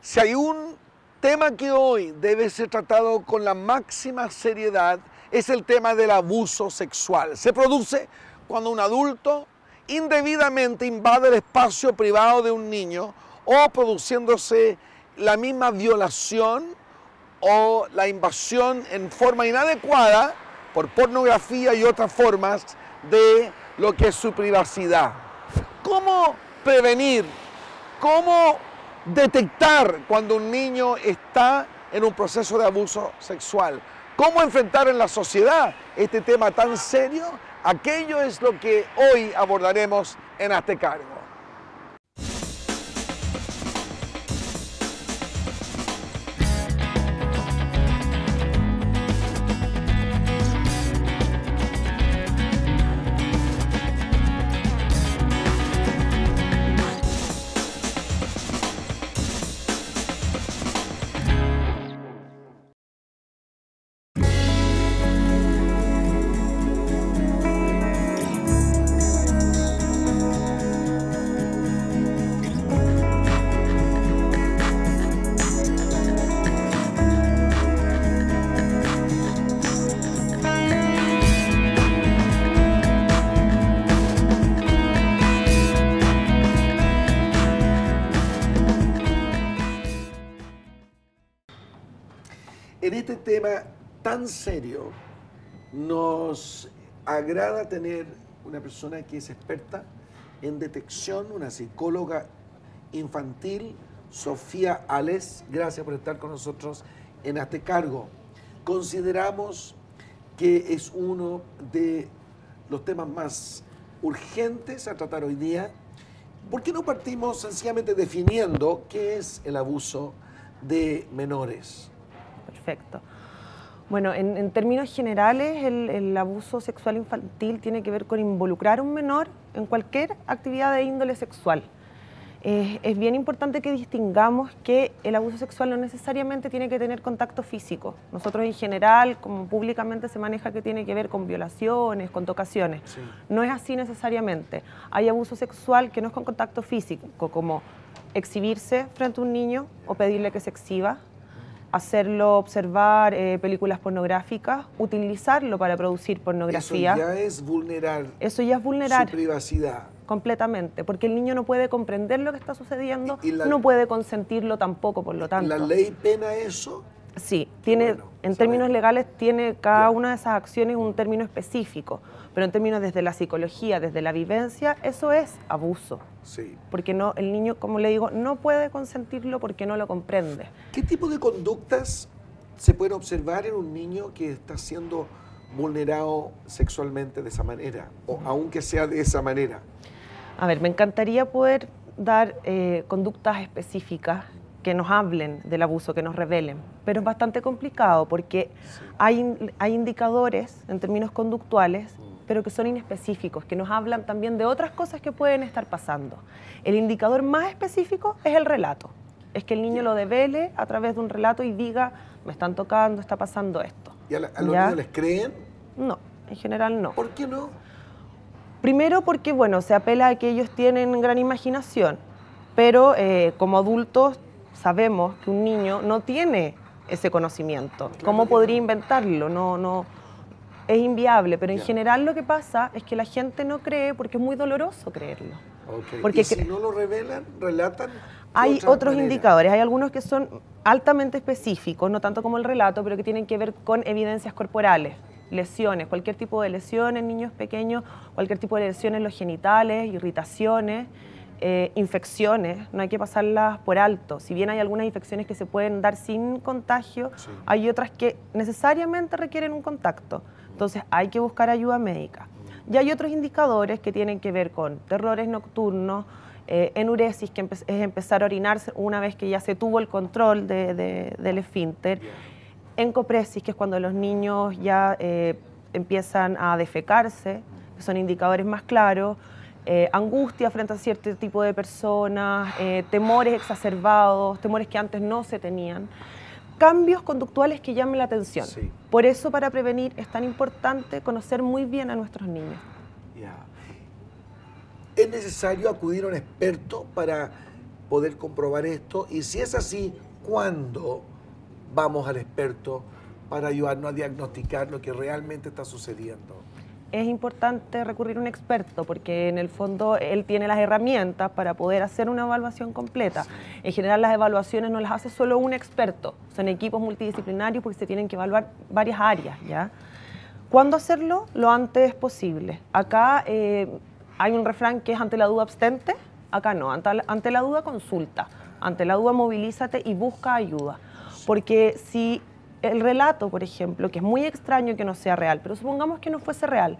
Si hay un tema que hoy debe ser tratado con la máxima seriedad, es el tema del abuso sexual. Se produce cuando un adulto indebidamente invade el espacio privado de un niño o produciéndose la misma violación o la invasión en forma inadecuada por pornografía y otras formas de lo que es su privacidad. ¿Cómo prevenir? ¿Cómo detectar cuando un niño está en un proceso de abuso sexual? ¿Cómo enfrentar en la sociedad este tema tan serio? Aquello es lo que hoy abordaremos en Hazte Cargo. En este tema tan serio, nos agrada tener una persona que es experta en detección, una psicóloga infantil, Sofía Ales. Gracias por estar con nosotros en Hazte Cargo. Consideramos que es uno de los temas más urgentes a tratar hoy día. ¿Por qué no partimos sencillamente definiendo qué es el abuso de menores? Perfecto. Bueno, en términos generales, el abuso sexual infantil tiene que ver con involucrar a un menor en cualquier actividad de índole sexual. Es bien importante que distingamos que el abuso sexual no necesariamente tiene que tener contacto físico. Nosotros en general, como públicamente se maneja que tiene que ver con violaciones, con tocaciones. Sí. No es así necesariamente. Hay abuso sexual que no es con contacto físico, como exhibirse frente a un niño o pedirle que se exhiba, hacerlo observar películas pornográficas, utilizarlo para producir pornografía. Eso ya es vulnerar. Eso ya es vulnerar su privacidad. Completamente, porque el niño no puede comprender lo que está sucediendo, no puede consentirlo tampoco, por lo tanto. ¿La ley pena eso? Sí, tiene, bueno, en términos legales tiene cada una de esas acciones un término específico, pero en términos desde la psicología, desde la vivencia, eso es abuso. Sí. Porque no, el niño, como le digo, no puede consentirlo porque no lo comprende. ¿Qué tipo de conductas se pueden observar en un niño que está siendo vulnerado sexualmente de esa manera, o aunque sea de esa manera? A ver, me encantaría poder dar conductas específicas que nos hablen del abuso, que nos revelen, pero es bastante complicado porque sí, hay indicadores en términos conductuales, pero que son inespecíficos, que nos hablan también de otras cosas que pueden estar pasando. El indicador más específico es el relato, es que el niño lo devele a través de un relato y diga, me están tocando, está pasando esto. ¿Y a los niños les creen? No, en general no. ¿Por qué no? Primero porque, bueno, se apela a que ellos tienen gran imaginación, pero como adultos sabemos que un niño no tiene ese conocimiento. Claro, ¿cómo podría inventarlo? No, es inviable, pero en general lo que pasa es que la gente no cree porque es muy doloroso creerlo. Okay. Porque ¿Y si no lo revelan, relatan? Hay otros indicadores, hay algunos que son altamente específicos, no tanto como el relato, pero que tienen que ver con evidencias corporales, lesiones, cualquier tipo de lesión en niños pequeños, cualquier tipo de lesiones en los genitales, irritaciones, infecciones, no hay que pasarlas por alto. Si bien hay algunas infecciones que se pueden dar sin contagio, sí, hay otras que necesariamente requieren un contacto. Entonces hay que buscar ayuda médica. Y hay otros indicadores que tienen que ver con terrores nocturnos, enuresis, que es empezar a orinarse una vez que ya se tuvo el control del esfínter, encopresis, que es cuando los niños ya empiezan a defecarse, que son indicadores más claros, angustia frente a cierto tipo de personas, temores exacerbados, temores que antes no se tenían, cambios conductuales que llamen la atención. Sí. Por eso, para prevenir, es tan importante conocer muy bien a nuestros niños. Yeah. ¿Es necesario acudir a un experto para poder comprobar esto? Y si es así, ¿cuándo vamos al experto para ayudarnos a diagnosticar lo que realmente está sucediendo? Es importante recurrir a un experto porque en el fondo él tiene las herramientas para poder hacer una evaluación completa. Sí. En general las evaluaciones no las hace solo un experto, son equipos multidisciplinarios porque se tienen que evaluar varias áreas, ¿ya? ¿Cuándo hacerlo? Lo antes posible. Acá hay un refrán que es ante la duda abstente, acá no, ante la duda consulta, ante la duda movilízate y busca ayuda. Porque si el relato, por ejemplo, que es muy extraño que no sea real, pero supongamos que no fuese real,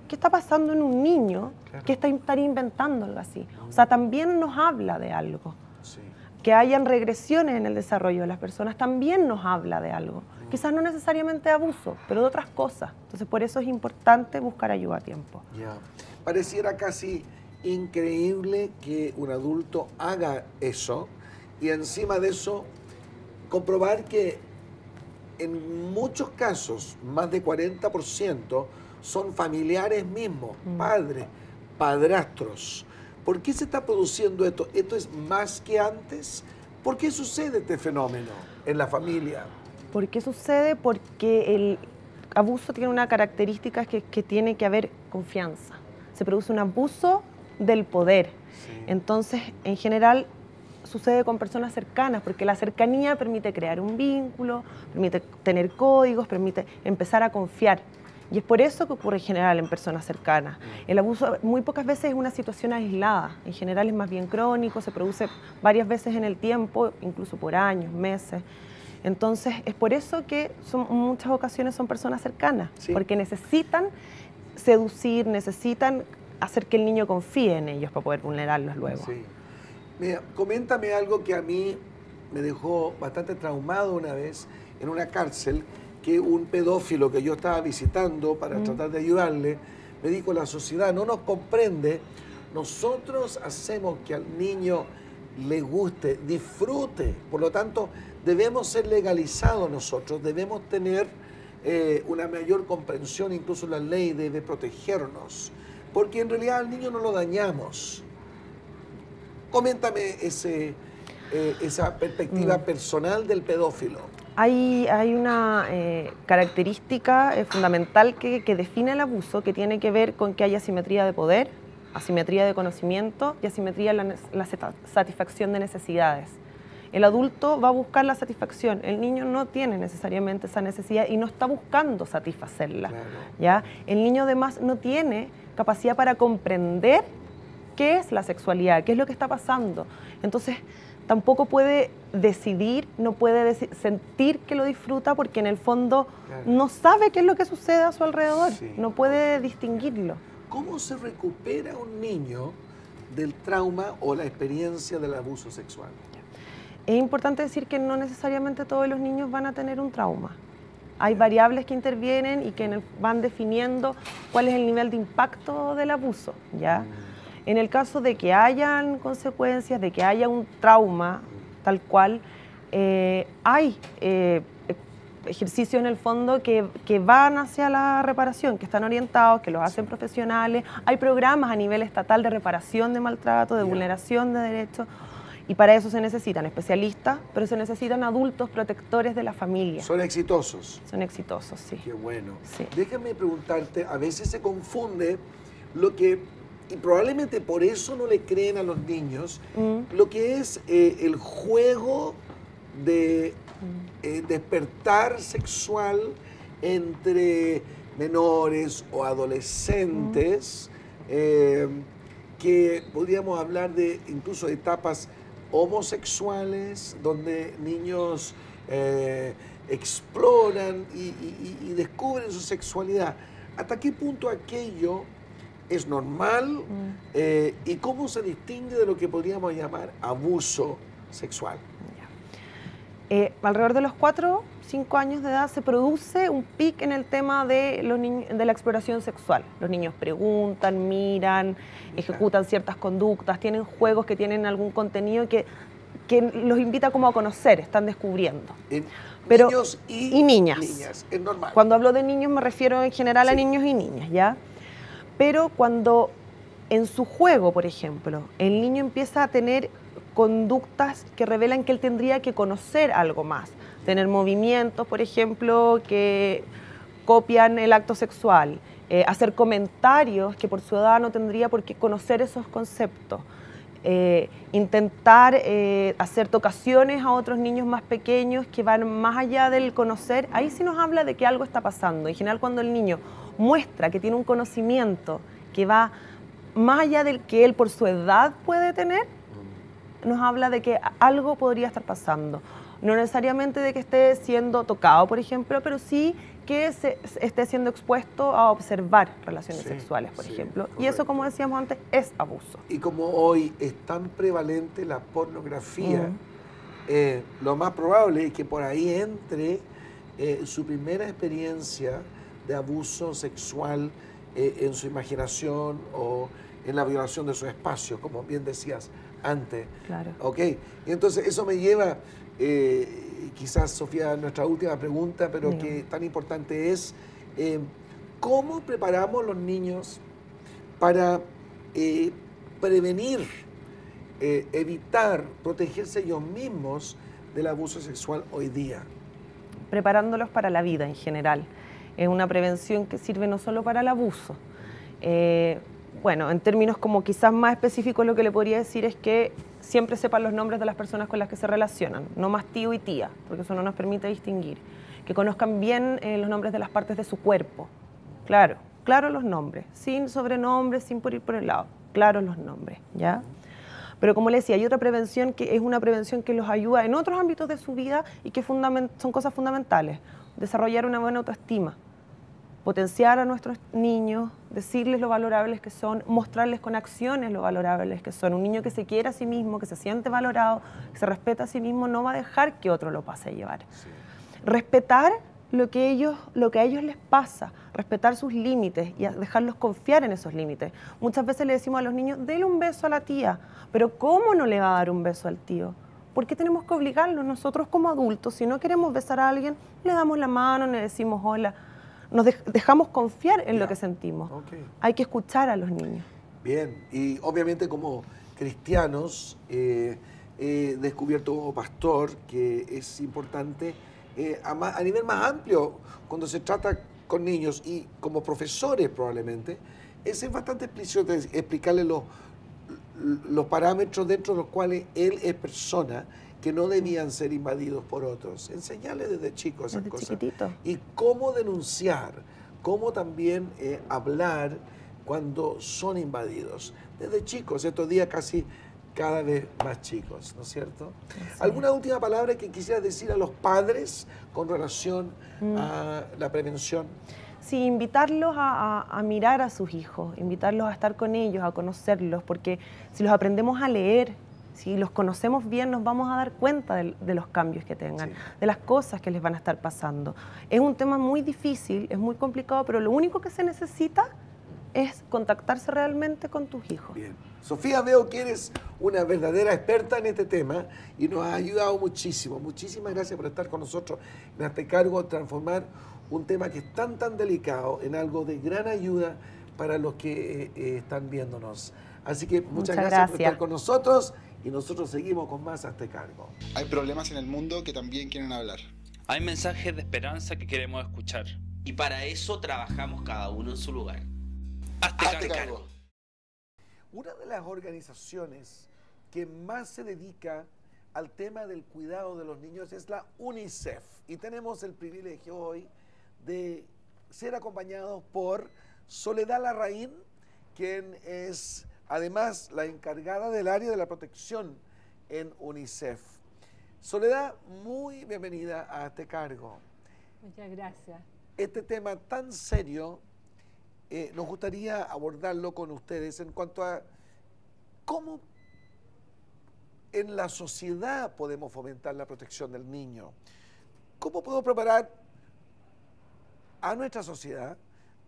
¿qué está pasando en un niño que estaría inventando algo así? O sea, también nos habla de algo. Sí. Que hayan regresiones en el desarrollo de las personas también nos habla de algo. Quizás no necesariamente de abuso, pero de otras cosas. Entonces, por eso es importante buscar ayuda a tiempo. Ya. Pareciera casi increíble que un adulto haga eso y encima de eso comprobar que en muchos casos, más de 40%, son familiares mismos, padres, padrastros. ¿Por qué se está produciendo esto? ¿Esto es más que antes? ¿Por qué sucede este fenómeno en la familia? ¿Por qué sucede? Porque el abuso tiene una característica que tiene que haber confianza. Se produce un abuso del poder. Sí. Entonces, en general, sucede con personas cercanas, porque la cercanía permite crear un vínculo, permite tener códigos, permite empezar a confiar. Y es por eso que ocurre en general en personas cercanas. El abuso muy pocas veces es una situación aislada, en general es más bien crónico, se produce varias veces en el tiempo, incluso por años, meses. Entonces es por eso que en muchas ocasiones son personas cercanas, sí. Porque necesitan seducir, necesitan hacer que el niño confíe en ellos para poder vulnerarlos luego. Sí. Mira, coméntame algo que a mí me dejó bastante traumado una vez en una cárcel, que un pedófilo que yo estaba visitando para tratar de ayudarle, me dijo: la sociedad no nos comprende, nosotros hacemos que al niño le guste, disfrute, por lo tanto debemos ser legalizados nosotros, debemos tener una mayor comprensión, incluso la ley debe protegernos, porque en realidad al niño no lo dañamos. Coméntame esa perspectiva personal del pedófilo. Hay una característica fundamental que define el abuso, que tiene que ver con que haya asimetría de poder, asimetría de conocimiento y asimetría en la satisfacción de necesidades. El adulto va a buscar la satisfacción, el niño no tiene necesariamente esa necesidad y no está buscando satisfacerla. Claro. ¿Ya? El niño además no tiene capacidad para comprender qué es la sexualidad, qué es lo que está pasando. Entonces, tampoco puede decidir, no puede sentir que lo disfruta porque en el fondo no sabe qué es lo que sucede a su alrededor, sí. No puede distinguirlo. ¿Cómo se recupera un niño del trauma o la experiencia del abuso sexual? Es importante decir que no necesariamente todos los niños van a tener un trauma. Hay variables que intervienen y que van definiendo cuál es el nivel de impacto del abuso, ¿ya? En el caso de que hayan consecuencias, de que haya un trauma tal cual, hay ejercicios en el fondo que van hacia la reparación, que están orientados, que los hacen profesionales. Hay programas a nivel estatal de reparación de maltrato, de vulneración de derechos, y para eso se necesitan especialistas, pero se necesitan adultos protectores de la familia. ¿Son exitosos? Son exitosos, sí. Qué bueno. Sí. Déjame preguntarte, a veces se confunde lo que... y probablemente por eso no le creen a los niños, lo que es el juego de despertar sexual entre menores o adolescentes, que podríamos hablar de incluso de etapas homosexuales, donde niños exploran y descubren su sexualidad. ¿Hasta qué punto aquello es normal y cómo se distingue de lo que podríamos llamar abuso sexual? Alrededor de los 4 o 5 años de edad se produce un pic en el tema de la exploración sexual. Los niños preguntan, miran, ejecutan ciertas conductas, tienen juegos que tienen algún contenido que los invita como a conocer, están descubriendo. Pero, niños y niñas. Es normal. Cuando hablo de niños me refiero en general a niños y niñas, ¿ya? Pero cuando en su juego, por ejemplo, el niño empieza a tener conductas que revelan que él tendría que conocer algo más, tener movimientos, por ejemplo, que copian el acto sexual, hacer comentarios que por su edad no tendría por qué conocer esos conceptos, intentar hacer tocaciones a otros niños más pequeños que van más allá del conocer. Ahí sí nos habla de que algo está pasando. En general, cuando el niño muestra que tiene un conocimiento que va más allá del que él por su edad puede tener, nos habla de que algo podría estar pasando. No necesariamente de que esté siendo tocado, por ejemplo, pero sí que esté siendo expuesto a observar relaciones sexuales, por ejemplo. Correcto. Y eso, como decíamos antes, es abuso. Y como hoy es tan prevalente la pornografía, lo más probable es que por ahí entre su primera experiencia de abuso sexual en su imaginación o en la violación de su espacio, como bien decías antes. Claro. ¿Ok? Y entonces eso me lleva, quizás, Sofía, a nuestra última pregunta, pero que tan importante es, ¿cómo preparamos los niños para prevenir, evitar, protegerse ellos mismos del abuso sexual hoy día? Preparándolos para la vida en general. Es una prevención que sirve no solo para el abuso. Bueno, en términos como quizás más específicos, lo que le podría decir es que siempre sepan los nombres de las personas con las que se relacionan, no más tío y tía, porque eso no nos permite distinguir. Que conozcan bien los nombres de las partes de su cuerpo. Claro los nombres, sin sobrenombres, sin por ir por el lado. Claros los nombres, ¿ya? Pero como le decía, hay otra prevención que es una prevención que los ayuda en otros ámbitos de su vida y que son cosas fundamentales. Desarrollar una buena autoestima, potenciar a nuestros niños, decirles lo valorables que son, mostrarles con acciones lo valorables que son. Un niño que se quiere a sí mismo, que se siente valorado, que se respeta a sí mismo, no va a dejar que otro lo pase a llevar. Sí. Respetar lo que a ellos les pasa, respetar sus límites y dejarlos confiar en esos límites. Muchas veces le decimos a los niños, dele un beso a la tía, pero ¿cómo no le va a dar un beso al tío? ¿Por qué tenemos que obligarlos? Nosotros como adultos, si no queremos besar a alguien, le damos la mano, le decimos hola. Nos dejamos confiar en lo que sentimos. Hay que escuchar a los niños. Bien, y obviamente como cristianos he descubierto como pastor que es importante a nivel más amplio cuando se trata con niños y como profesores probablemente, es bastante explícito explicarles los parámetros dentro de los cuales él es persona que no debían ser invadidos por otros. Enseñarles desde chicos esas cosas. Chiquitito. Y cómo denunciar, cómo también hablar cuando son invadidos. Desde chicos, estos días casi cada vez más chicos, ¿no es cierto? Sí. ¿Alguna última palabra que quisieras decir a los padres con relación a la prevención? Sí, invitarlos a mirar a sus hijos, invitarlos a estar con ellos, a conocerlos, porque si los aprendemos a leer, si los conocemos bien, nos vamos a dar cuenta de los cambios que tengan, de las cosas que les van a estar pasando. Es un tema muy difícil, es muy complicado, pero lo único que se necesita es contactarse realmente con tus hijos. Bien. Sofía, veo que eres una verdadera experta en este tema y nos has ayudado muchísimo. Muchísimas gracias por estar con nosotros en Hazte Cargo, transformar un tema que es tan delicado en algo de gran ayuda para los que están viéndonos. Así que muchas gracias por estar con nosotros y nosotros seguimos con más Hazte Cargo. Hay problemas en el mundo que también quieren hablar. Hay mensajes de esperanza que queremos escuchar. Y para eso trabajamos cada uno en su lugar. Hazte cargo. Una de las organizaciones que más se dedica al tema del cuidado de los niños es la UNICEF. Y tenemos el privilegio hoy de ser acompañados por Soledad Larraín, quien es además la encargada del área de la protección en UNICEF. Soledad, muy bienvenida a Hazte Cargo. Muchas gracias. Este tema tan serio, nos gustaría abordarlo con ustedes en cuanto a cómo en la sociedad podemos fomentar la protección del niño. ¿Cómo podemos preparar a nuestra sociedad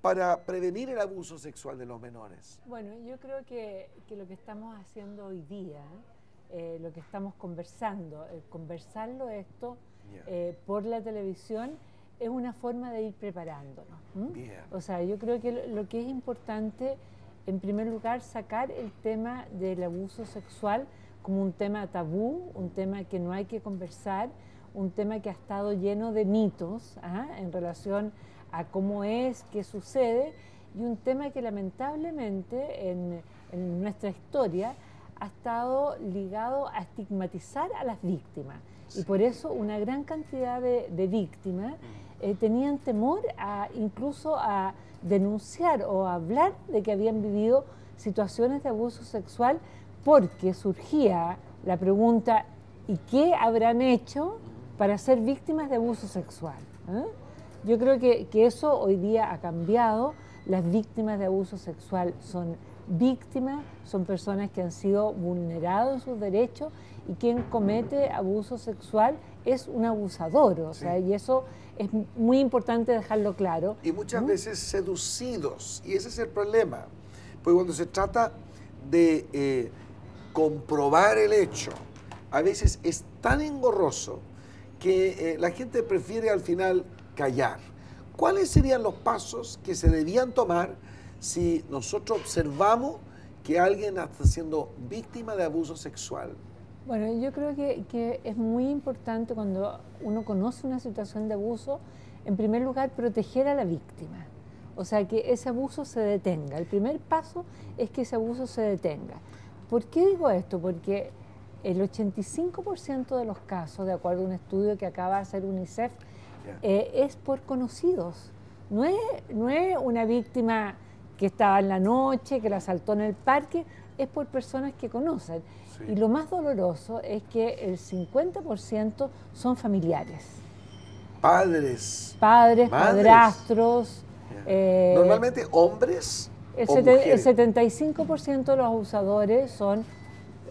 para prevenir el abuso sexual de los menores? Bueno, yo creo que lo que estamos haciendo hoy día, lo que estamos conversando, conversarlo esto por la televisión, es una forma de ir preparándonos. Bien. O sea, yo creo que lo que es importante, en primer lugar, sacar el tema del abuso sexual como un tema tabú, un tema que no hay que conversar, un tema que ha estado lleno de mitos en relación a cómo es, qué sucede, y un tema que lamentablemente en nuestra historia ha estado ligado a estigmatizar a las víctimas. Sí. Y por eso una gran cantidad de víctimas tenían temor incluso a denunciar o a hablar de que habían vivido situaciones de abuso sexual, porque surgía la pregunta, ¿y qué habrán hecho para ser víctimas de abuso sexual? Yo creo que eso hoy día ha cambiado. Las víctimas de abuso sexual son víctimas, son personas que han sido vulnerados en sus derechos, y quien comete abuso sexual es un abusador, o sea, y eso es muy importante dejarlo claro. Y muchas veces seducidos, y ese es el problema, porque cuando se trata de comprobar el hecho, a veces es tan engorroso que la gente prefiere al final callar. ¿Cuáles serían los pasos que se debían tomar si nosotros observamos que alguien está siendo víctima de abuso sexual? Bueno, yo creo que es muy importante cuando uno conoce una situación de abuso, en primer lugar, proteger a la víctima. O sea, que ese abuso se detenga. El primer paso es que ese abuso se detenga. ¿Por qué digo esto? Porque el 85% de los casos, de acuerdo a un estudio que acaba de hacer UNICEF, es por conocidos. No es una víctima que estaba en la noche, que la asaltó en el parque, es por personas que conocen. Sí. Y lo más doloroso es que el 50% son familiares. Padres, padrastros. Normalmente hombres o El mujeres. 75% de los abusadores son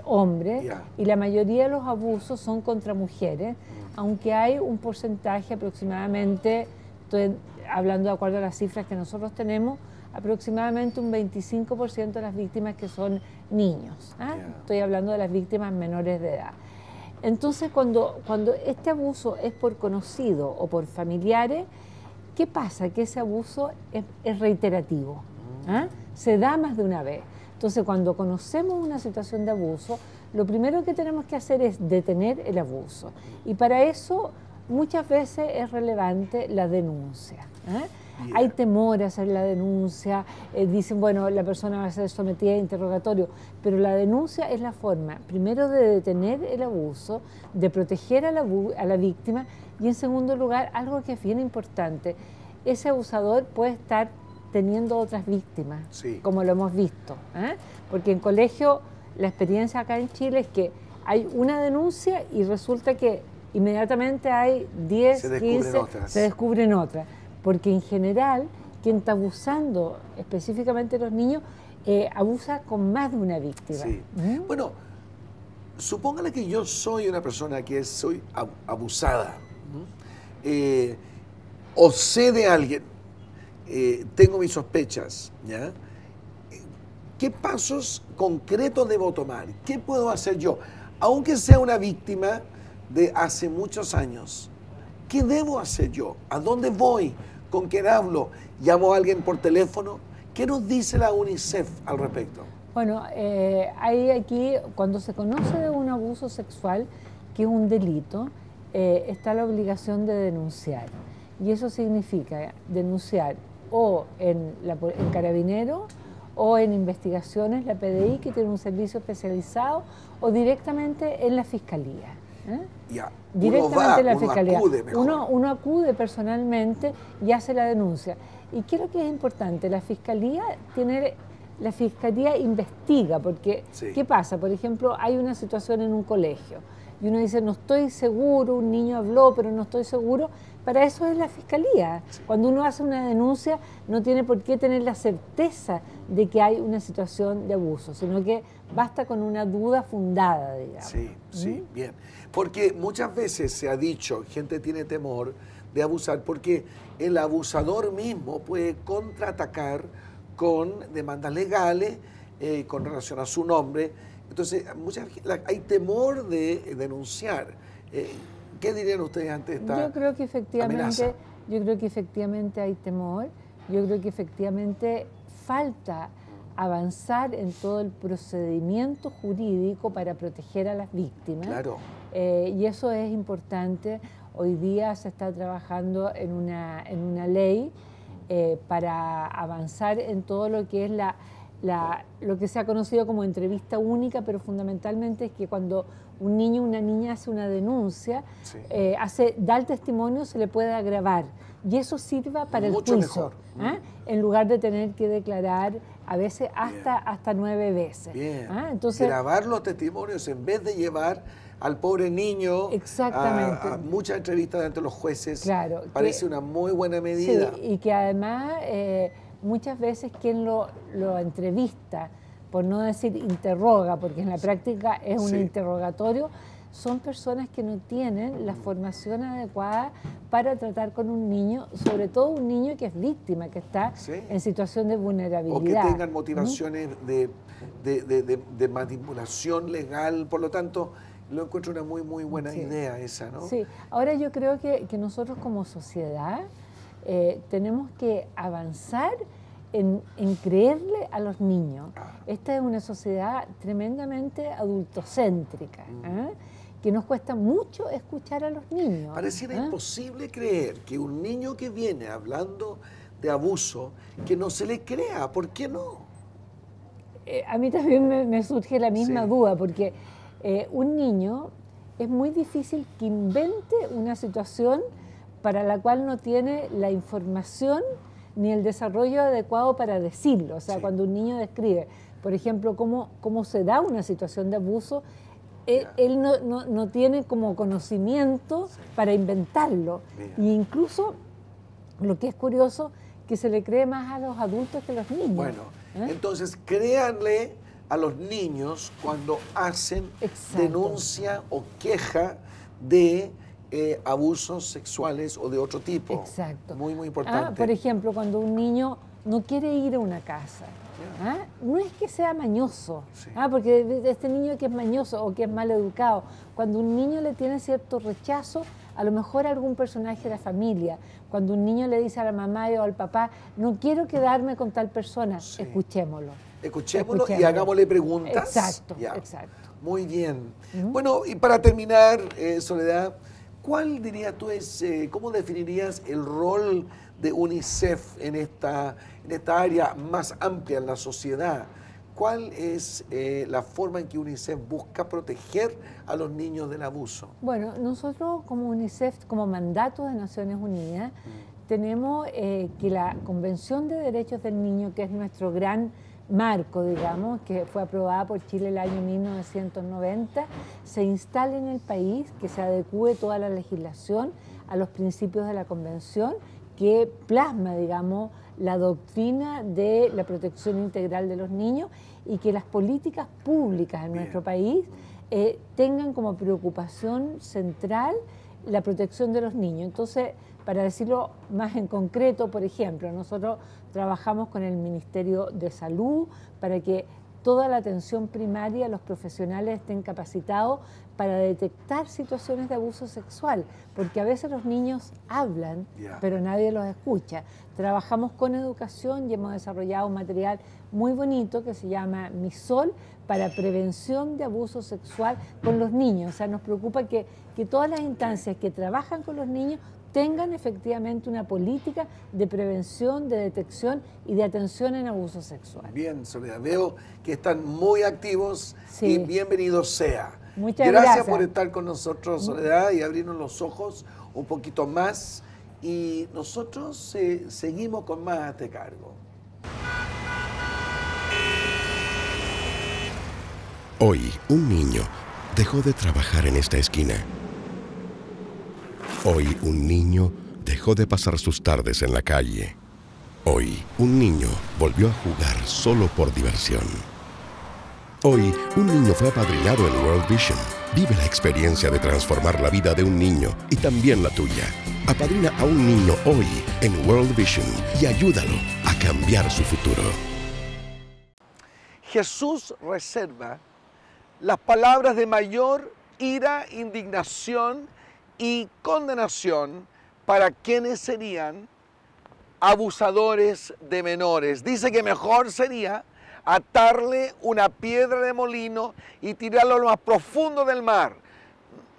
hombres, y la mayoría de los abusos son contra mujeres, aunque hay un porcentaje aproximadamente, estoy hablando de acuerdo a las cifras que nosotros tenemos, aproximadamente un 25% de las víctimas que son niños. Estoy hablando de las víctimas menores de edad. Entonces, cuando este abuso es por conocido o por familiares, ¿qué pasa? Que ese abuso es reiterativo. Se da más de una vez. Entonces, cuando conocemos una situación de abuso, lo primero que tenemos que hacer es detener el abuso. Y para eso, muchas veces es relevante la denuncia. Hay temor a hacer la denuncia, dicen, bueno, la persona va a ser sometida a interrogatorio, pero la denuncia es la forma, primero, de detener el abuso, de proteger a la víctima, y en segundo lugar, algo que es bien importante, ese abusador puede estar teniendo otras víctimas, como lo hemos visto, porque en colegio la experiencia acá en Chile es que hay una denuncia y resulta que inmediatamente hay 10, 15, se descubren otras. Porque en general, quien está abusando, específicamente los niños, abusa con más de una víctima. Sí. Bueno, supóngale que yo soy una persona que soy abusada, o sé de alguien, tengo mis sospechas, ¿ya? ¿Qué pasos concretos debo tomar? ¿Qué puedo hacer yo? Aunque sea una víctima de hace muchos años, ¿qué debo hacer yo? ¿A dónde voy? ¿Con quién hablo? ¿Llamo a alguien por teléfono? ¿Qué nos dice la UNICEF al respecto? Bueno, hay aquí, cuando se conoce de un abuso sexual, que es un delito, está la obligación de denunciar. Y eso significa denunciar o en Carabinero, o en investigaciones, la PDI, que tiene un servicio especializado, o directamente en la Fiscalía. Directamente en la Fiscalía. Uno acude personalmente y hace la denuncia. ¿Y qué es lo que es importante? La Fiscalía investiga, porque ¿qué pasa? Por ejemplo, hay una situación en un colegio y uno dice, no estoy seguro, un niño habló, pero no estoy seguro. Para eso es la Fiscalía. Cuando uno hace una denuncia, no tiene por qué tener la certeza de que hay una situación de abuso, sino que basta con una duda fundada, digamos. Sí, bien. Porque muchas veces se ha dicho, gente tiene temor de abusar, porque el abusador mismo puede contraatacar con demandas legales, con relación a su nombre. Entonces, hay temor de denunciar. ¿Qué dirían ustedes ante esta amenaza? Yo creo que efectivamente hay temor. Yo creo que efectivamente falta avanzar en todo el procedimiento jurídico para proteger a las víctimas. Claro. Y eso es importante. Hoy día se está trabajando en una ley para avanzar en todo lo que es lo que se ha conocido como entrevista única, pero fundamentalmente es que cuando un niño o una niña hace una denuncia, Sí. Da el testimonio, se le puede grabar. Y eso sirva para Mucho el juicio, mejor. en lugar de tener que declarar a veces hasta 9 veces. Bien. Entonces, grabar los testimonios en vez de llevar al pobre niño Exactamente. a muchas entrevistas ante los jueces. Claro, Parece una muy buena medida. sí, y que además muchas veces quien lo entrevista, por no decir interroga, porque en la práctica es un Sí. interrogatorio, son personas que no tienen la formación adecuada para tratar con un niño, sobre todo un niño que es víctima, que está Sí. en situación de O que vulnerabilidad. tengan motivaciones de manipulación legal. Por lo tanto, lo encuentro una muy, muy buena Sí. idea esa, ¿no? Sí, ahora yo creo que nosotros como sociedad tenemos que avanzar en creerle a los niños. Esta es una sociedad tremendamente adultocéntrica, que nos cuesta mucho escuchar a los niños. Pareciera imposible creer que un niño que viene hablando de abuso, que no se le crea. ¿Por qué no? A mí también me surge la misma Sí. duda, porque un niño es muy difícil que invente una situación para la cual no tiene la información ni el desarrollo adecuado para decirlo. O sea, Sí. cuando un niño describe, por ejemplo, cómo se da una situación de abuso, él no tiene como conocimiento para inventarlo. Bien. E incluso, lo que es curioso, que se le cree más a los adultos que a los niños. Bueno, entonces créanle a los niños cuando hacen Exacto. denuncia o queja de abusos sexuales o de otro tipo. Exacto. Muy, muy importante. Por ejemplo, cuando un niño no quiere ir a una casa, no es que sea mañoso, Sí. porque este niño que es mañoso o que es mal educado, cuando un niño le tiene cierto rechazo, a lo mejor a algún personaje de la familia, cuando un niño le dice a la mamá o al papá, no quiero quedarme con tal persona, Sí. escuchémoslo. Escuchémoslo y hagámosle preguntas. Exacto, Ya. exacto. Muy bien. Bueno, y para terminar, Soledad, ¿cuál dirías tú cómo definirías el rol de UNICEF en esta área más amplia en la sociedad? ¿Cuál es la forma en que UNICEF busca proteger a los niños del abuso? Bueno, nosotros como UNICEF, como mandato de Naciones Unidas, tenemos que la Convención de Derechos del Niño, que es nuestro gran marco, digamos, que fue aprobada por Chile el año 1990, se instale en el país, que se adecúe toda la legislación a los principios de la Convención, que plasma, digamos, la doctrina de la protección integral de los niños y que las políticas públicas en nuestro país tengan como preocupación central la protección de los niños. Entonces, para decirlo más en concreto, por ejemplo, nosotros trabajamos con el Ministerio de Salud para que toda la atención primaria, los profesionales estén capacitados para detectar situaciones de abuso sexual, porque a veces los niños hablan, pero nadie los escucha. Trabajamos con educación y hemos desarrollado un material muy bonito que se llama Mi Sol para prevención de abuso sexual con los niños. O sea, nos preocupa que todas las instancias que trabajan con los niños tengan efectivamente una política de prevención, de detección y de atención en abuso sexual. Bien, Soledad, veo que están muy activos Sí. y bienvenido sea. Muchas gracias. por estar con nosotros, Soledad, y abrirnos los ojos un poquito más. Y nosotros seguimos con más a Te Cargo. Hoy, un niño dejó de trabajar en esta esquina. Hoy, un niño dejó de pasar sus tardes en la calle. Hoy, un niño volvió a jugar solo por diversión. Hoy, un niño fue apadrinado en World Vision. Vive la experiencia de transformar la vida de un niño y también la tuya. Apadrina a un niño hoy en World Vision y ayúdalo a cambiar su futuro. Jesús reserva las palabras de mayor ira, indignación y condenación para quienes serían abusadores de menores. Dice que mejor sería atarle una piedra de molino y tirarlo a lo más profundo del mar.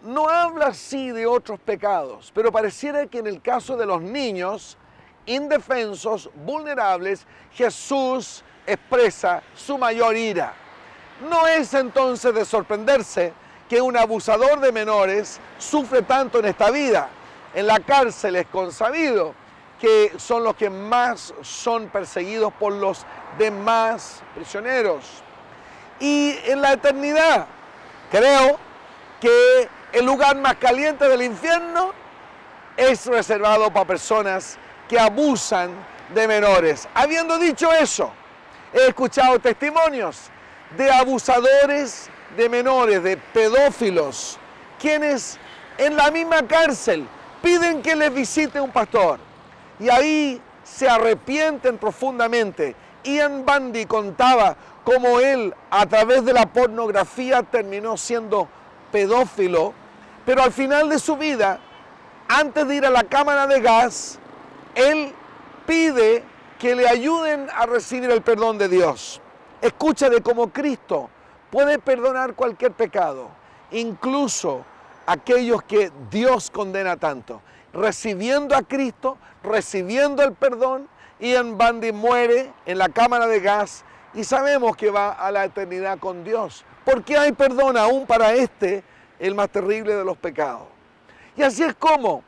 No habla así de otros pecados, pero pareciera que en el caso de los niños indefensos, vulnerables, Jesús expresa su mayor ira. No es entonces de sorprenderse que un abusador de menores sufre tanto en esta vida. En la cárcel es consabido que son los que más son perseguidos por los demás prisioneros. Y en la eternidad, creo que el lugar más caliente del infierno es reservado para personas que abusan de menores. Habiendo dicho eso, he escuchado testimonios de abusadores de menores, de pedófilos, quienes en la misma cárcel piden que les visite un pastor y ahí se arrepienten profundamente. Ian Bundy contaba cómo él, a través de la pornografía, terminó siendo pedófilo, pero al final de su vida, antes de ir a la cámara de gas, él pide que le ayuden a recibir el perdón de Dios. Escucha de cómo Cristo puede perdonar cualquier pecado, incluso aquellos que Dios condena tanto. Recibiendo a Cristo, recibiendo el perdón, Ian Bundy muere en la cámara de gas y sabemos que va a la eternidad con Dios, porque hay perdón aún para el más terrible de los pecados. Y así es como,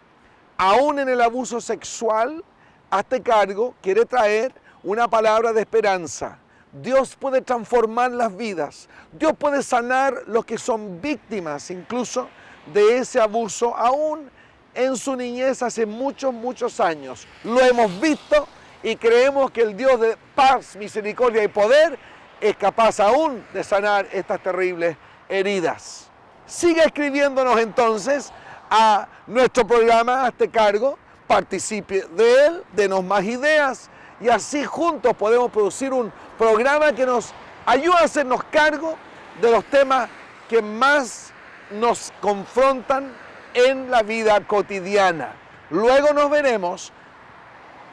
aún en el abuso sexual, Hazte Cargo quiere traer una palabra de esperanza. Dios puede transformar las vidas. Dios puede sanar los que son víctimas incluso de ese abuso, aún en su niñez hace muchos, muchos años. Lo hemos visto y creemos que el Dios de paz, misericordia y poder es capaz aún de sanar estas terribles heridas. Siga escribiéndonos entonces a nuestro programa Hazte Cargo, participe de él, denos más ideas y así juntos podemos producir un programa que nos ayude a hacernos cargo de los temas que más nos confrontan en la vida cotidiana. Luego nos veremos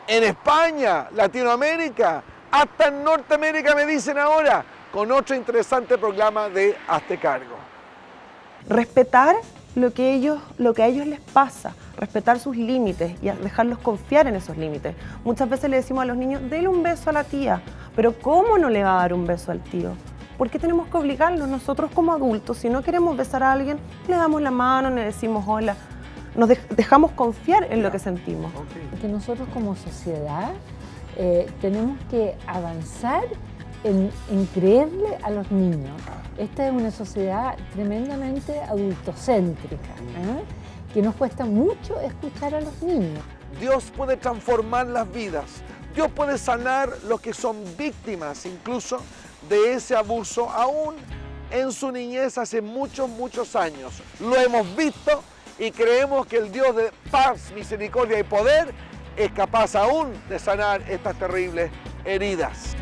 en España, Latinoamérica, hasta en Norteamérica me dicen ahora, con otro interesante programa de Hazte Cargo. Respetar lo que a ellos les pasa, respetar sus límites y dejarlos confiar en esos límites. Muchas veces le decimos a los niños, dele un beso a la tía, pero ¿cómo no le va a dar un beso al tío? ¿Por qué tenemos que obligarlos? Nosotros como adultos, si no queremos besar a alguien, le damos la mano, le decimos hola, nos dejamos confiar en lo que sentimos. Que nosotros como sociedad tenemos que avanzar en creerle a los niños. Esta es una sociedad tremendamente adultocéntrica, que nos cuesta mucho escuchar a los niños. Dios puede transformar las vidas. Dios puede sanar los que son víctimas incluso de ese abuso, aún en su niñez hace muchos, muchos años. Lo hemos visto y creemos que el Dios de paz, misericordia y poder es capaz aún de sanar estas terribles heridas.